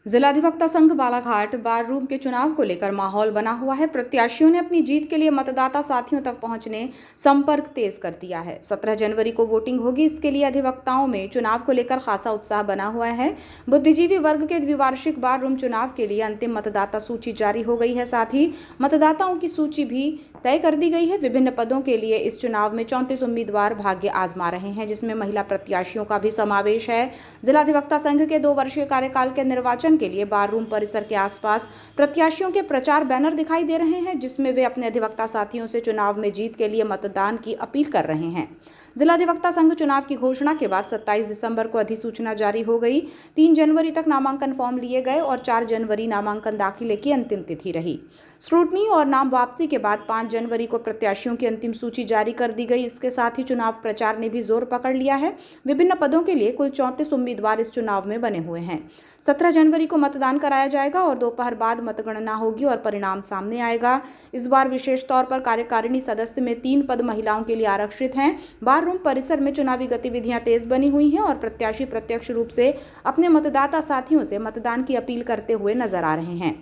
जिलाधिवक्ता संघ बालाघाट बार रूम के चुनाव को लेकर माहौल बना हुआ है। प्रत्याशियों ने अपनी जीत के लिए मतदाता साथियों तक पहुंचने संपर्क तेज कर दिया है। 17 जनवरी को वोटिंग होगी। इसके लिए अधिवक्ताओं में चुनाव को लेकर खासा उत्साह बना हुआ है। बुद्धिजीवी वर्ग के द्विवार्षिक बार रूम चुनाव के लिए अंतिम मतदाता सूची जारी हो गई है। साथ ही मतदाताओं की सूची भी तय कर दी गई है। विभिन्न पदों के लिए इस चुनाव में 34 उम्मीदवार भाग्य आजमा रहे हैं, जिसमें महिला प्रत्याशियों का भी समावेश है। जिलाधिवक्ता संघ के 2 वर्षीय कार्यकाल के निर्वाचन के लिए बार रूम परिसर के आसपास प्रत्याशियों के प्रचार बैनर दिखाई दे रहे हैं, जिसमें वे अपने अधिवक्ता साथियों से चुनाव में जीत के लिए मतदान की अपील कर रहे हैं। जिलाधिवक्ता संघ चुनाव की घोषणा के बाद 27 दिसंबर को अधिसूचना जारी हो गई। 3 जनवरी तक नामांकन फॉर्म लिए गए और 4 जनवरी नामांकन दाखिले की अंतिम तिथि रही। स्क्रूटनी और नाम वापसी के बाद 5 जनवरी को प्रत्याशियों की अंतिम सूची जारी कर दी गई। इसके साथ ही चुनाव प्रचार ने भी जोर पकड़ लिया है। विभिन्न पदों के लिए कुल 34 उम्मीदवार इस चुनाव में बने हुए हैं। 17 जनवरी को मतदान कराया जाएगा और दोपहर बाद मतगणना होगी और परिणाम सामने आएगा। इस बार विशेष तौर पर कार्यकारिणी सदस्य में 3 पद महिलाओं के लिए आरक्षित हैं। बार रूम परिसर में चुनावी गतिविधियां तेज बनी हुई हैं और प्रत्याशी प्रत्यक्ष रूप से अपने मतदाता साथियों से मतदान की अपील करते हुए नजर आ रहे हैं।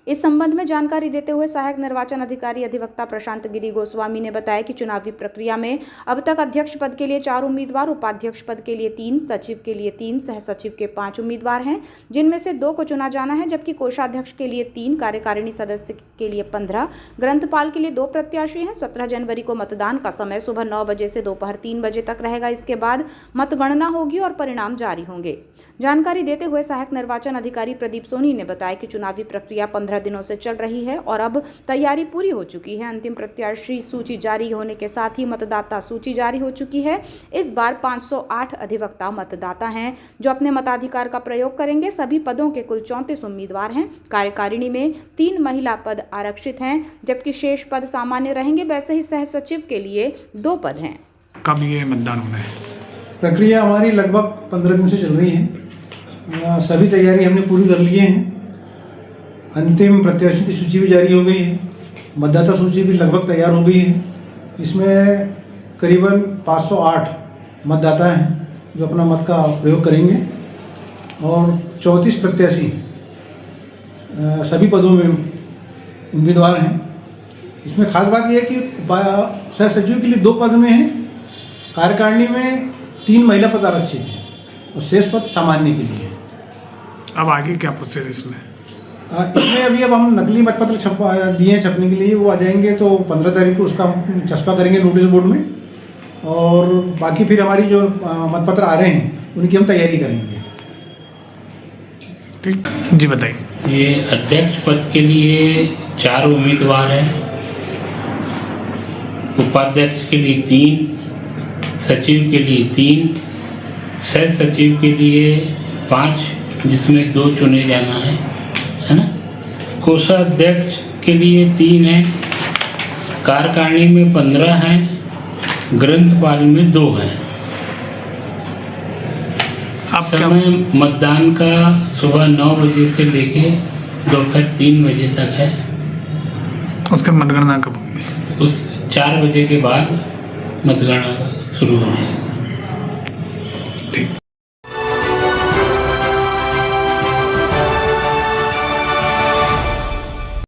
इस संबंध में जानकारी देते हुए सहायक निर्वाचन अधिकारी अधिवक्ता प्रशांत गिरी गोस्वामी ने बताया कि चुनावी प्रक्रिया में अब तक अध्यक्ष पद के लिए 4 उम्मीदवार, उपाध्यक्ष पद के लिए 3, सचिव के लिए 3, सह सचिव के 5 उम्मीदवार हैं, जिनमें से 2 को चुना जाना है, जबकि कोषाध्यक्ष के लिए 3, कार्यकारिणी सदस्य के लिए 15, ग्रंथपाल के लिए 2 प्रत्याशी हैं। 17 जनवरी को मतदान का समय सुबह 9 बजे से दोपहर 3 बजे तक रहेगा। इसके बाद मतगणना होगी और परिणाम जारी होंगे। जानकारी देते हुए सहायक निर्वाचन अधिकारी प्रदीप सोनी ने बताया कि चुनावी प्रक्रिया 15 दिनों से चल रही है और अब तैयारी पूरी हो चुकी है। अंतिम प्रत्याशी सूची जारी होने के साथ ही मतदाता सूची जारी हो चुकी है। इस बार 508 अधिवक्ता मतदाता हैं जो अपने मताधिकार का प्रयोग करेंगे। सभी पदों के कुल 34 उम्मीदवार हैं। कार्यकारिणी में 3 महिला पद आरक्षित हैं, जबकि शेष पद सामान्य रहेंगे। वैसे ही सह सचिव के लिए 2 पद हैं। कब ये मतदान होना है? प्रक्रिया हमारी लगभग 15 दिन से चल रही है। सभी तैयारी हमने पूरी कर लिए हैं। अंतिम प्रत्याशियों की सूची भी जारी हो गई है। मतदाता सूची भी लगभग तैयार हो गई है। इसमें करीबन 508 मतदाता हैं जो अपना मत का प्रयोग करेंगे और 34 प्रत्याशी सभी पदों में उम्मीदवार हैं। इसमें खास बात यह है कि सह सचिव के लिए 2 पद में हैं, कार्यकारिणी में 3 महिला पद आरक्षित हैं और शेष पद सामान्य के लिए। अब आगे क्या प्रोसेस इसमें? इसमें अभी अब हम नकली मतपत्र छपवा दिए हैं छपने के लिए, वो आ जाएंगे तो 15 तारीख को उसका चस्पा करेंगे नोटिस बोर्ड में और बाकी फिर हमारी जो मतपत्र आ रहे हैं उनकी हम तैयारी करेंगे। ठीक जी, बताइए। ये अध्यक्ष पद के लिए 4 उम्मीदवार हैं, उपाध्यक्ष के लिए 3, सचिव के लिए 3, सह सचिव के लिए 5, जिसमें 2 चुने जाना है ना। कोषाध्यक्ष के लिए 3 हैं, कार्यकारिणी में 15 हैं, ग्रंथपाल में 2 हैं। अब समय मतदान का सुबह 9 बजे से लेके दोपहर 3 बजे तक है। उसके मतगणना कब होगी? उस 4 बजे के बाद मतगणना शुरू होगी। ठीक।